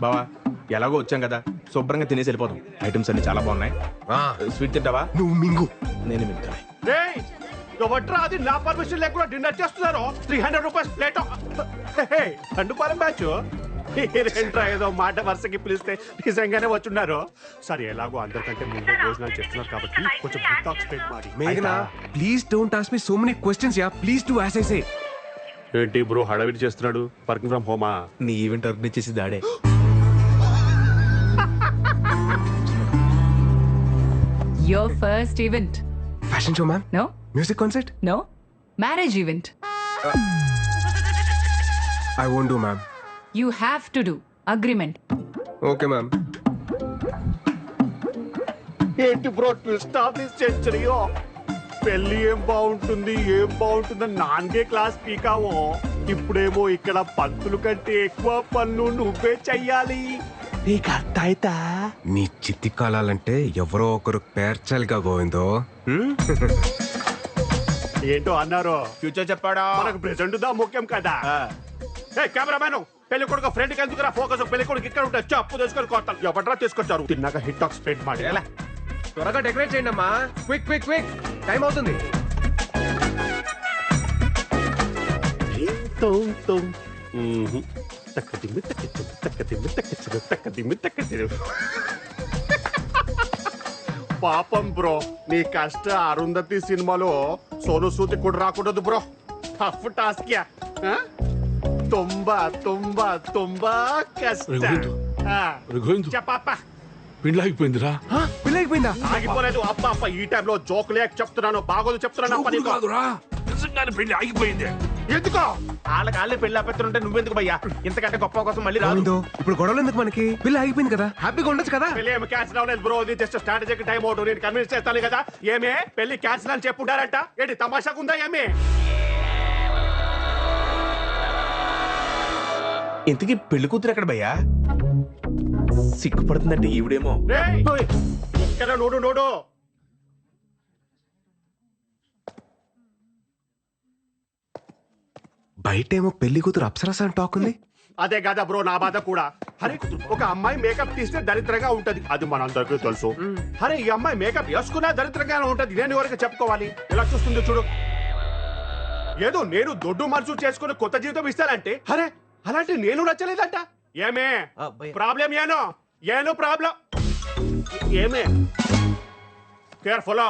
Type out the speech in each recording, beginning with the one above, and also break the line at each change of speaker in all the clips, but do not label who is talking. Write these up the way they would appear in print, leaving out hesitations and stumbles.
బావా ఎలాగో వచ్చాం కదా శుభ్రంగా తినేసి వెళ్ళిపోతాం. ఐటమ్స్ అన్ని చాలా బాగున్నాయి. స్వీట్ తింటావా?
నువ్వు మింగు.
నేను మింగుతాను.
ఎవట్రా అది నా పర్మిషన్ లేకుండా డిన్నర్ చేస్తున్నారు? 300 రూపీస్ ప్లేట్. దండుపాలెం బ్యాచ్ ఏంట్రా ఏదో మాట వరుసకి పిలిస్తే నిజంగానే వచ్చున్నారు. సరే ఎలాగో అందరికంటే ముందే భోజనాలు చేస్తున్నారు కాబట్టి కొంచెం స్పేట్ ಮಾಡಿ.
మేఘనా please don't ask me so many questions యా. Please do as I say.
ఏంటి బ్రో హడావిడి చేస్తున్నాడు? వర్కింగ్ ఫ్రమ్ హోమా?
నీ ఈవెంట్ ఆర్గనైజ్ చేసి దాడే.
Your first event?
Fashion show ma'am.
No?
Music concert.
No? Marriage event?
I won't do ma'am.
You have to do. Agreement.
Okay ma'am.
ఏంటి bro twist of this సెంచరీయో? పెళ్లి ఏం బాగుంటుందని నాన్గే class పీకావో. ఇప్పుడేమో ఇక్కడ పంతులు కంటే ఎక్కువ పనులు నువ్వే చెయ్యాలి. నీకు అర్థమైతా?
నీ చిత్తి కాలాలంటే ఎవరో ఒకరు పేర్చాలిగా గోవిందో.
ఏంటో అన్నారు.
ఫ్యూచర్ చెప్పాడా?
మనకు ప్రెసెంట్ దా ముఖ్యం కదా. కెమెరామెన్ పెళ్లి కొడుకు ఫ్రెండ్ కి ఎందుకురా ఫోకస్? పెళ్లి కొడుకు ఇక్కడ ఉంటే చెప్పు తీసుకొని కొట్టాలి. ఎవడరా తీసుకొచ్చారు? తిన్నాక హిట్ టాక్ స్ప్రెడ్ ಮಾಡಿ.
త్వరగా డెకరేట్ చేయండి అమ్మా. క్విక్ క్విక్ క్విక్, టైం అవుతుంది.
పాపం బ్రో, నీ కష్ట అరుంధతి సినిమాలో సోను సూది కూడా రాకూడదు బ్రో. Tough task yeah. ತುಂಬಾ ತುಂಬಾ ತುಂಬಾ కష్టం. చెప్పప్ప.
పెళ్ళైపోయిందిరా.
పెళ్ళైపోయిందా?
ఆగిపోలేదు. అబ్బా అప్ప ఈ టైంలో జోక్ లేక చెప్తున్నాను, బాగోదు చెప్తున్నాను. అప్ప నీకు
కాదురా, నిజంగానే పెళ్లి ఆగిపోయింది.
ఎందుకో?
వాళ్ళకి పెళ్లి ఆపేస్తుంటే నువ్వెందుకు భయ్యా? ఇంతకంటే గొప్ప కోసం మళ్ళీ రాదు.
గోవిందో ఇప్పుడు గొడవలు ఎందుకు మనకి? పెళ్ళి ఆగిపోయింది కదా, హ్యాపీగా ఉండొచ్చు కదా.
పెళ్లి ఏమి క్యాన్సిల్ అవ్వలేదు బ్రో. ఇది జస్ట్ స్ట్రాటజిక్ టైం అవుట్. నేను కన్విన్స్ చేస్తాను కదా. ఏమే పెళ్లి క్యాన్సిల్ అని చెప్పుంటారంట. ఏంటి తమాషాగా ఉందా ఏమి?
ఇంతకీ పెళ్లి కూతురు ఎక్కడ భయ్యా? సిగ్గుపడుతుందంటే ఈవిడేమో.
ఇక్కడ నోడు
బయటేమో పెళ్లి కూతురు అప్సరస అని టాక్ ఉంది.
అదే కదా బ్రో నా బాధ కూడా. అరే ఒక అమ్మాయి మేకప్ తీస్తే దరిద్రంగా ఉంటది, అది మనందరికీ తెలుసు. అరే ఈ అమ్మాయి మేకప్ వేసుకున్నా దరిద్రంగానే ఉంటది. నేను ఎవరికి చెప్పుకోవాలి? ఎలా చూస్తుంది చూడు. ఏదో నేను దొడ్డు మనసు చేసుకుని కొత్త జీవితం ఇస్తానంటే అరే అలాంటి నేను నచ్చలేదంట. ఏమే ప్రాబ్లం? ఏనో ప్రాబ్లం ఏమే? కేర్ఫుల్.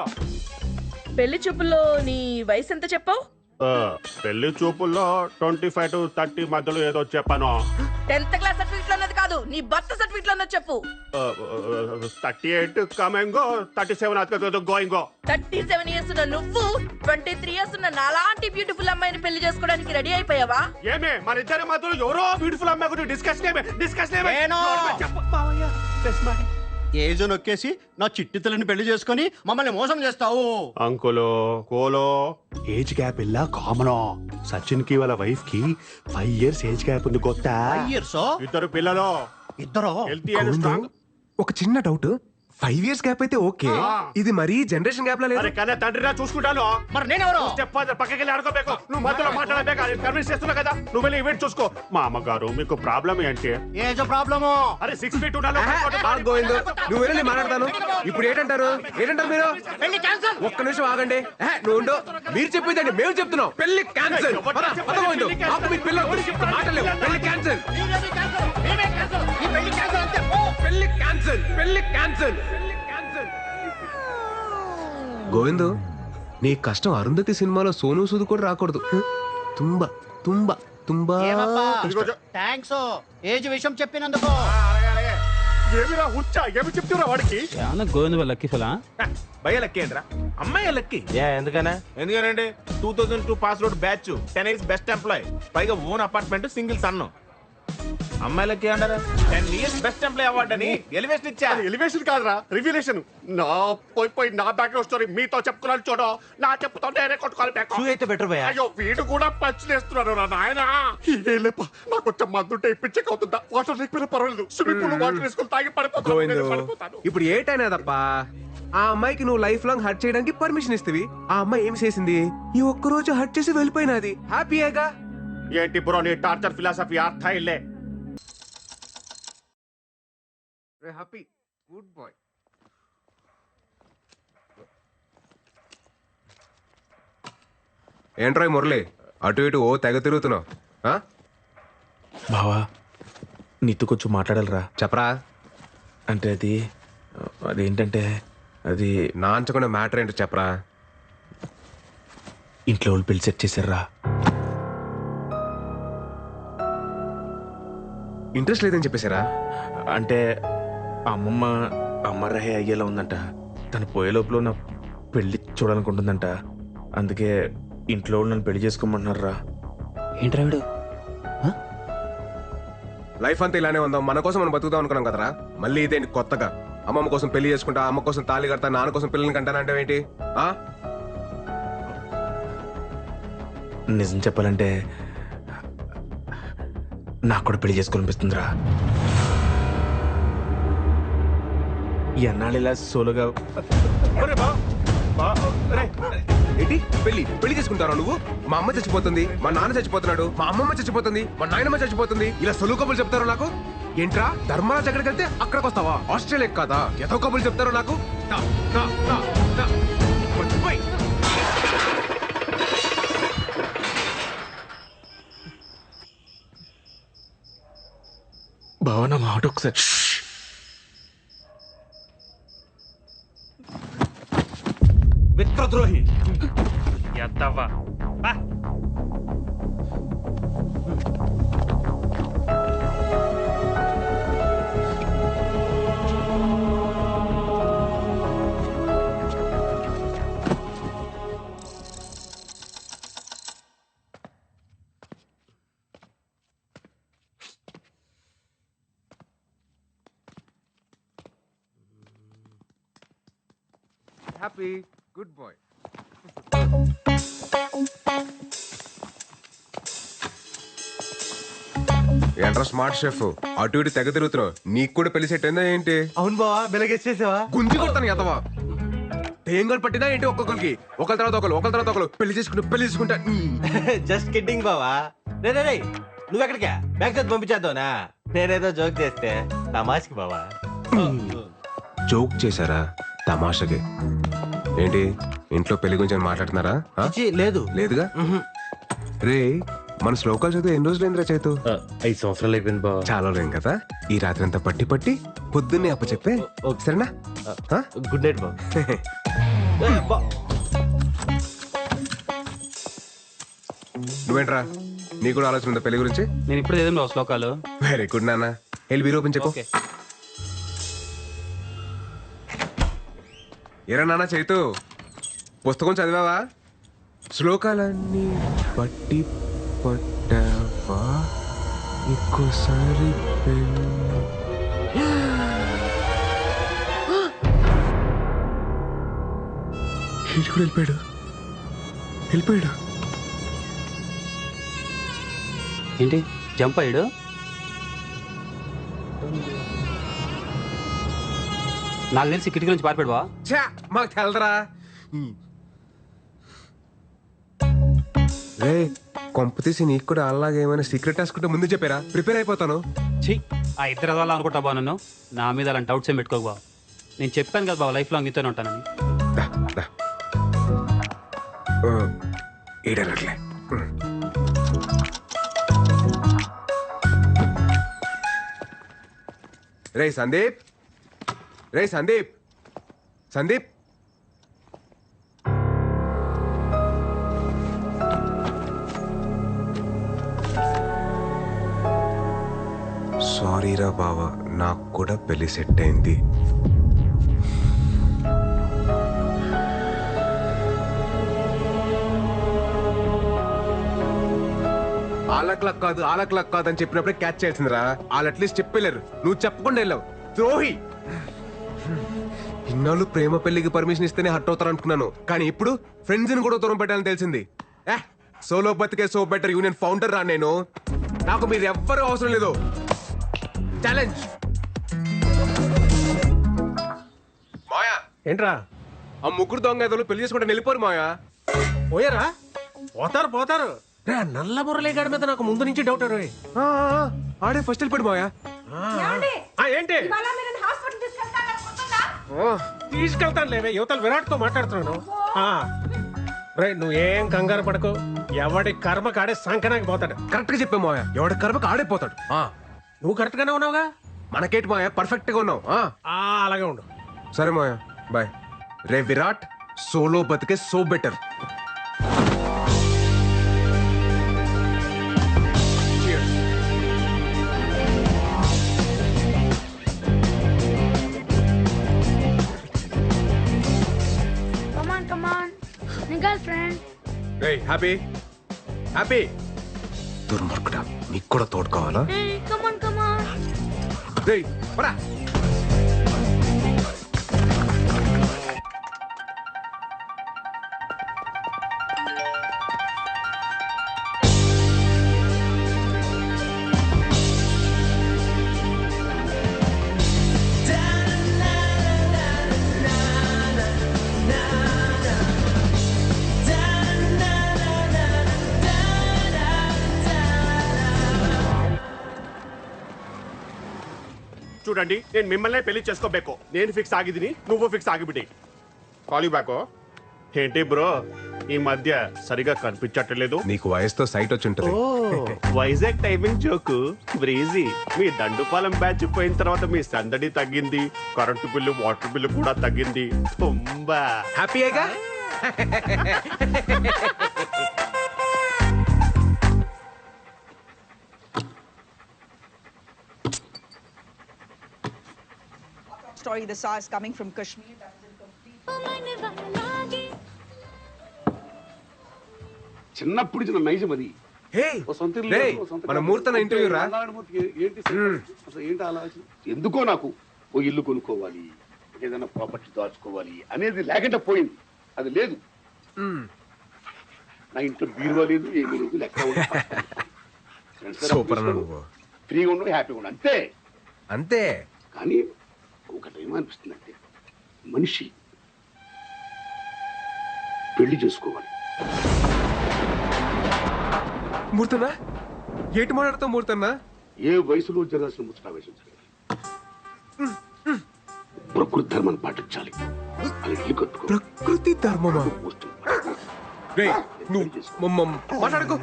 పెళ్లి చూపుల్లో నీ వయసు ఎంత చెప్పావు?
పెళ్లి చూపుల్లో 25 to 30 మధ్యలో ఏదో చెప్పాను.
10th క్లాస్ సర్టిఫికెట్ లో ఉన్నది కాదు, నీ బర్త్ సర్టిఫికెట్ లో ఉన్నది చెప్పు.
38 కమింగ్, 37 గోయింగ్.
37 ఇయర్స్ ఉన్న నువ్వు 23 ఇయర్స్ ఉన్న నాలాంటి బ్యూటిఫుల్ అమ్మాయిని పెళ్లి చేసుకోవడానికి రెడీ అయిపోయావా?
ఏమే మన ఇద్దరి మధ్యలో ఎవరో బ్యూటిఫుల్ అమ్మాయి గురించి డిస్కషన్
ఏజో నొక్కేసి నా చిట్టి తల్లిని పెళ్లి చేసుకుని మమ్మల్ని మోసం చేస్తావు.
అంకులో కోలో ఏజ్ గ్యాప్ ఇలా కామన్. సచిన్ కి వాళ్ళ వైఫ్ కి 5 years ఏజ్ గ్యాప్ ఉంది. కొత్త ఇద్దరు పిల్లలు,
ఇద్దరు
హెల్తీ అండ్ స్ట్రాంగ్.
ఒక చిన్న డౌట్, 5 years గ్యాప్ అయితే ఓకే, ఇది మరీ జనరేషన్ గ్యాప్ లా లేదు.
అరే కన్నా తండ్రినా చూసుకుంటాను.
మరి నేనెవరు?
స్టెప్ ఫాదర్ పక్కకి వెళ్ళి ఆడుకోಬೇಕು. నువ్వు మధ్యలో మాట్లాడబేక. కన్విన్స్ చేస్తున్నా కదా, నువ్వు వెళ్ళి ఈవెంట్ చూసుకో. మా అమ్మగారు మీకు ప్రాబ్లం ఏంటి?
ఏజో ప్రాబ్లము.
అరే 6 feet ఉండాలి.
గోవిందు నువ్వు వెళ్ళి మాట్లాడతాను. ఇప్పుడు ఏంటంటారు మీరు?
పెళ్లి క్యాన్సల్.
ఒక్క నిమిషం ఆగండి. నువ్వు ఉండు. మీరు చెప్పేదండి మేము చెప్తున్నాం. పెళ్లి క్యాన్సల్. పెళ్లి క్యాన్సల్. పెళ్లి క్యాన్సల్. గోవిందు నీ కష్టం అరుంధతి సినిమాలో సోను సూద్ కూడా రాకూడదు. తుంబా తుంబా తుంబా.
థ్యాంక్స్ ఏజ్ విషయం చెప్పినందుకు.
ఏమిరా హుచ్చా? ఏమి చెప్తున్నా వాడికి?
గోవింద లక్కీ ఫలా
భయ్య లక్కీ ఏంట్రా? అమ్మాయి లక్కీ. ఎందుకనండి 2002 pass out batch, 10 years best employee, పైగా ఓన్ అపార్ట్మెంట్, సింగిల్ సన్ను. అమ్మాయి లక్కీ అంటారా? 10 years బెస్ట్ ఎంప్లాయ్ అవార్డు అని ఎలివేషన్ ఇచ్చా.
ఎలివేషన్ కాదురా, రివిలేషన్. నా పోయి నా బ్యాక్గ్రౌండ్ స్టోరీ మీతో చెప్పుకున్నాను చూడు. నా చెప్పుతో నేనే కొట్టుకోవాలి.
అయితే బెటర్ భయ్యా.
అయ్యో వీడు కూడా పంచులేస్తున్నాడు రా నాయన. నాకు కొంచెం మందుంటే పిచ్చెక్ అవుతుందా? వాటర్ లేకపోయినా పర్వాలేదు. స్విమ్మింగ్ పూల్ వాటర్ వేసుకుని తాగి పడిపోతాను.
ఇప్పుడు ఏటైనా తప్ప ఆ అమ్మాయికి నువ్వు లైఫ్ లాంగ్ హర్ట్ చేయడానికి పర్మిషన్ ఇస్తవి. ఆ అమ్మాయి ఏం చేసింది? ఈ ఒక్క రోజు హర్ట్ చేసి వెళ్ళిపోయినది. హ్యాపీయేగా?
ఏంటి బ్రో నీ టార్చర్ ఫిలాసఫీ? అర్థం ఇల్లే.
Happy good boy. ఏంట్రా ఈ మురళి అటు ఇటు ఓ తెగ తిరుగుతున్నావు?
బావా నీతో కొంచెం మాట్లాడాలరా.
చెప్పరా.
అంటే అదేంటంటే అది
నా అంచకుండా మ్యాటర్ ఏంటో చెప్పరా.
ఇంట్లో వాళ్ళు పెళ్లి సెట్ చేశారా.
ఇంట్రెస్ట్ లేదని చెప్పేశారా?
అంటే అమ్మరహే అయ్యేలా ఉందంట. తను పోయే లోపల నా పెళ్లి చూడాలనుకుంటుందంట. అందుకే ఇంట్లో వాళ్ళు నన్ను పెళ్లి చేసుకోమంటున్నారా.
ఏంట్రా వీడు?
లైఫ్ అంతా ఇలానే ఉందాం, మన కోసం మనం బతుకుదాం అనుకున్నాం కదరా. మళ్ళీ ఇదేంటి కొత్తగా? అమ్మమ్మ కోసం పెళ్లి చేసుకుంటా, అమ్మ కోసం తాళి కడతా, నాన్న కోసం పిల్లల్ని కంటానంటే ఏంటి?
నిజం చెప్పాలంటే నాకు కూడా పెళ్లి చేసుకోవాలనిపిస్తుందిరా. ఎన్నాళ్ళు ఇలా సోలోగా
ఏంటి పెళ్లి చేసుకుంటారా నువ్వు? మా అమ్మ చచ్చిపోతుంది, మా నాన్న చచ్చిపోతున్నాడు, మా అమ్మమ్మ చచ్చిపోతుంది, మా నాయనమ్మ చచ్చిపోతుంది, ఇలా సొలు కబులు చెప్తారు నాకు. ఏంట్రా ధర్మరాజ్ ఎక్కడికి వెళ్తే అక్కడికి వస్తావా? ఆస్ట్రేలియా కాదా? ఏదో కబులు చెప్తారు నాకు.
భావన మాట ఒకసారి.
మిత్రద్రోహి.
Happy good boy. ఏంట్రా స్మార్ట్ షెఫ్ అటు ఇటు తెగ తిరుగుతున్నావు? నీకు కూడా పెళ్లి సెట్ అయిందా ఏంటి?
అవును బావా బెలగేసేసావా?
గుంజి కొడతాను ఎదవా. తేంగలు పట్టినా ఏంటి? ఒక్కొక్కరికి ఒకరి తర్వాత ఒకరు పెళ్లి చేసుకుంటా.
జస్ట్ కిడ్డింగ్ బావా. రే నువ్వెక్కడికా? బ్యాగ్ చదివి పంపించేద్దావునా? నేనేదో జోక్ చేస్తే తమాష్కి బావా.
జోక్ చేశారా? తమాషకి ఏంటి? ఇంట్లో పెళ్లి గురించి మాట్లాడుతున్నారా?
లేదు
లేదుగా. రే మన శ్లోకాలు చదివి ఎన్ని రోజులు అయిందిరా చేతు?
5 సంవత్సరాలు అయిపోయింది బావా.
చాలా రోజులు కదా. ఈ రాత్రి అంతా పట్టి పొద్దున్నే అప్ప చెప్పే సరేనా?
గుడ్ నైట్ బావా.
నువ్వేంట్రా, నీ కూడా ఆలోచన ఉందా పెళ్లి గురించి?
నేను ఇప్పుడు ఏదో శ్లోకాలు.
వెరీ గుడ్ నాన్న. వెళ్ళి బీరో ఓపెన్ చెప్పు. ఏరా నాన్న చైతు, పుస్తకం చదివావా? శ్లోకాలన్నీ పట్టి పట్టావా? ఇంకోసారి వెళ్ళిపోయాడు.
ఏంటి జంప్ అయ్యాడు? నాకు తెలిసి కిటికీ నుంచి పారిపోయావా?
ఛా, మాకు తెలదరా. రే కొంప తీసి నీకు కూడా అలాగే ఏమైనా సీక్రెట్ రాసుకుంటే ముందు చెప్పారా? ప్రిపేర్ అయిపోతాను.
ఛీ, ఆ ఇద్దరు అలా అనుకుంటా బా. నన్ను నా మీద అలాంటి డౌట్స్ ఏం పెట్టుకోకు బావ. నేను చెప్పాను కదా బావ, లైఫ్ లాంగ్ నీతోనే ఉంటానని.
ఏడనట్లే. రే సందీప్, సందీప్ సారీరా బావా, నాకు కూడా పెళ్లి సెట్ అయింది. ఆలక్లక్ కాదు అని చెప్పినప్పుడే క్యాచ్ చేయాల్సిందిరా. వాళ్ళు అట్లీస్ట్ చెప్పలేరు, నువ్వు చెప్పకుండా వెళ్ళావు. ద్రోహి. ఇన్నాళ్ళు ప్రేమ పెళ్లికి పర్మిషన్ ఇస్తేనే హర్ట్ అవుతారు అనుకున్నాను, కానీ ఇప్పుడు ఫ్రెండ్స్ ని కూడా దూరం పెట్టాలని తెలిసింది. సోలో బతికే సో బెటర్ యూనియన్ ఫౌండర్ రా నేను. నాకు మీరు ఎవ్వరూ అవసరం లేదు. ఛాలెంజ్. మాయా
ఏంట్రా?
ఆ ముగ్గురు దొంగ ఏదో పెళ్లి చేసుకుంటే వెళ్ళిపోరు మాయా.
పోయారా? పోతారు. నల్ల మురళీగాడి మీద నాకు ముందు నుంచి డౌట్.
ఆడే ఫస్ట్ వెళ్ళిపోయాడు మాయా.
ఏంటి?
ఇవాళ మీరు
తీసుకెళ్తాను లేవే, యువతలు విరాట్తో మాట్లాడుతున్నాను. రైట్, నువ్వు ఏం కంగారు పడకు. ఎవడి కర్మ కాడే సంకనాకి పోతాడు.
కరెక్ట్ గా చెప్పావు మావయ్య, ఎవడి కర్మకు ఆడైపోతాడు.
నువ్వు కరెక్ట్ గానే ఉన్నావుగా.
మనకేంటి మావయ్య, పర్ఫెక్ట్ గా ఉన్నావు.
అలాగే ఉండు.
సరే మావయ్య, బాయ్. రే విరాట్, సోలో బతికే సో బెటర్. Happy happy. దుర్మార్గుడా, నీకు కూడా తోడు కావాలా? రేయ్, పరా.
చూడండి, నేను మిమ్మల్ని పెళ్లి చేసుకోಬೇಕು. నేను ఫిక్స్ ಆಗಿದ್ದೀನಿ, నువ్వు ఫిక్స్ ಆಗಿಬಿಡಿ. Call you back. ఏంటి బ్రో, ఈ మధ్య సరిగా కనిపించట్లేదు.
నీకు వయసుతో సైట్ వచ్చి ఉంటుంది.
Vizag timing joke breezy. మీ దండుపాలెం బ్యాచ్ పోయిన తర్వాత మీ సందడి తగ్గింది, కరెంటు బిల్లు వాటర్ బిల్లు కూడా తగ్గింది. తుంబా
హ్యాపీయేగా?
Story, the SARS coming from Kashmir. That is incomplete.
చిన్నప్పుడు చిన్న నైజం అది.
మన మూర్తన ఇంటర్వ్యూ రా.
ఏంటి అసలు ఏంటి ఆలోచన? ఎందుకో నాకు ఓ ఇల్లు కొనుక్కోవాలి, ఏదైనా ప్రాపర్టీ దాచుకోవాలి అనేది లేకుండా పోయింది. అది లేదు. నా ఇంట్లో బీరువా లేదు, ఏమీ లేదు. లెక్క
సూపర్ నువ్వు.
ఫ్రీగా ఉండు, హ్యాపీగా ఉండు, అంతే
అంతే.
కానీ ఒకటేమనిపిస్తుంది అంటే, మనిషి పెళ్లి చేసుకోవాలి.
మూర్తన్నా, ఏటి మాట్లాడతావు మూర్తన్నా?
ఏ వయసులో జరగాల్సిన ముచ్చట వయసు జరగాలి. ప్రకృతి ధర్మాన్ని పాటించాలి. అది ఇల్లు కట్టుకో.
ప్రకృతి ధర్మమా? మాట్లాడుకో.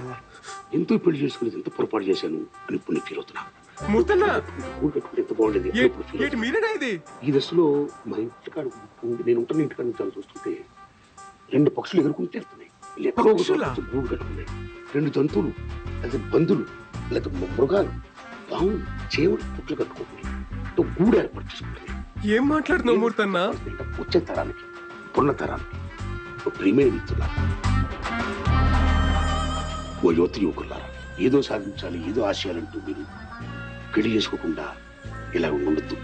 ఎంతో పెళ్లి చేసుకునేది ఎంత పొరపాటు చేశాను అని ఇప్పుడు ఫీల్ అవుతున్నా.
మూర్తన్నా,
ఎంత బాగుండేది.
ఇది
ఈ దశలో మా ఇంటికాడ నేను ఉంటున్న ఇంటికాడ నుంచి చూస్తుంటే 2 పక్షులు ఎగురుకుని తిరుగుతున్నాయి. గూడు కట్టుకున్నాయి. 2 జంతువులు, లేదా బంధులు, లేదా మృగాలు, పావులు, చేవులు పుట్లు కట్టుకుంటున్నాయి. గూడు ఏర్పాటు చేసుకుంటున్నాయి.
ఏం మాట్లాడుతున్నావు మూర్తన్నా?
వచ్చే తరానికి, పున్న తరానికి ప్రియమైన మిత్రులారా, ఓ యువతి యువకులారా, ఏదో సాధించాలి, ఏదో ఆశయాలంటూ మీరు పెళ్లి చేసుకోకుండా ఇలా ఉండొద్దు.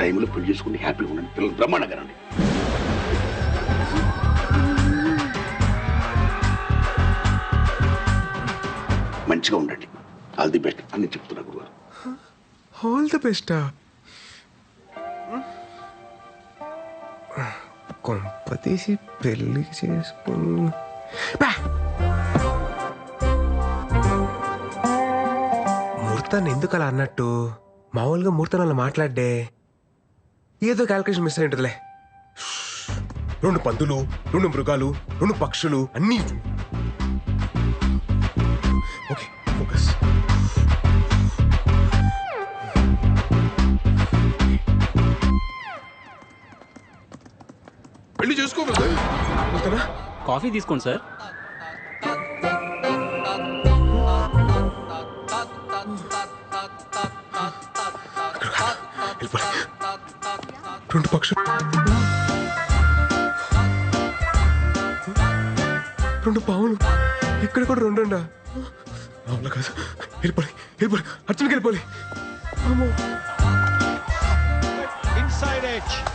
టైంలో పెళ్లి చేసుకుని హ్యాపీగా ఉండండి. పిల్లలు బ్రహ్మాండంగా రండి. మంచిగా ఉండండి. ఆల్ ది బెస్ట్ అని చెప్తున్నా గురుగారు.
ఆల్ ది బెస్టా? కొంపతీసి పెళ్లి చేసుకుని మూర్తాన్ని ఎందుకు అలా అన్నట్టు? మామూలుగా మూర్తాన్ని అలా మాట్లాడే ఏదో క్యాల్కులేషన్ మిస్ అయి ఉంటుందిలే. 2 పందులు, 2 మృగాలు, 2 పక్షులు అన్నీ. Okay, focus. పెళ్లి చేసుకోవాలి.
కాఫీ తీసుకోండి సార్.
రెండు పక్షులు, 2 పావులు, ఇక్కడ కూడా 2 అండా. అవునా కాదు, వెళ్ళిపోయి వెళ్ళిపోయి అర్జున్కి వెళ్ళిపోయి.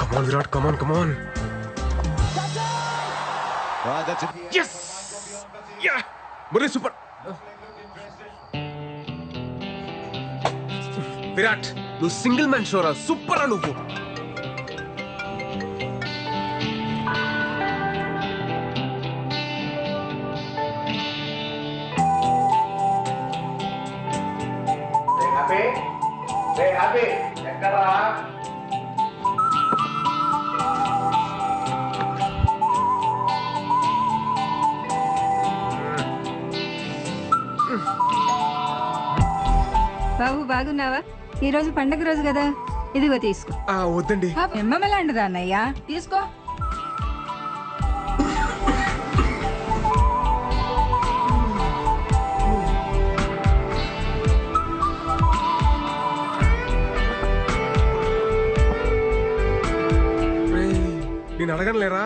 కమాన్ విరాట్, కమాన్ కమాన్. Yes! Yeah! Murali super. Virat, నువ్వు సింగిల్ మ్యాన్ షోరా. సూపర్ నువ్వు.
బాబు బాగున్నావా? ఈ రోజు పండగ రోజు కదా, ఇదిగో తీసుకో.
వద్దండి.
ఎమ్మలాంటిదా అన్నయ్య, తీసుకో.
నేను అడగను లేరా,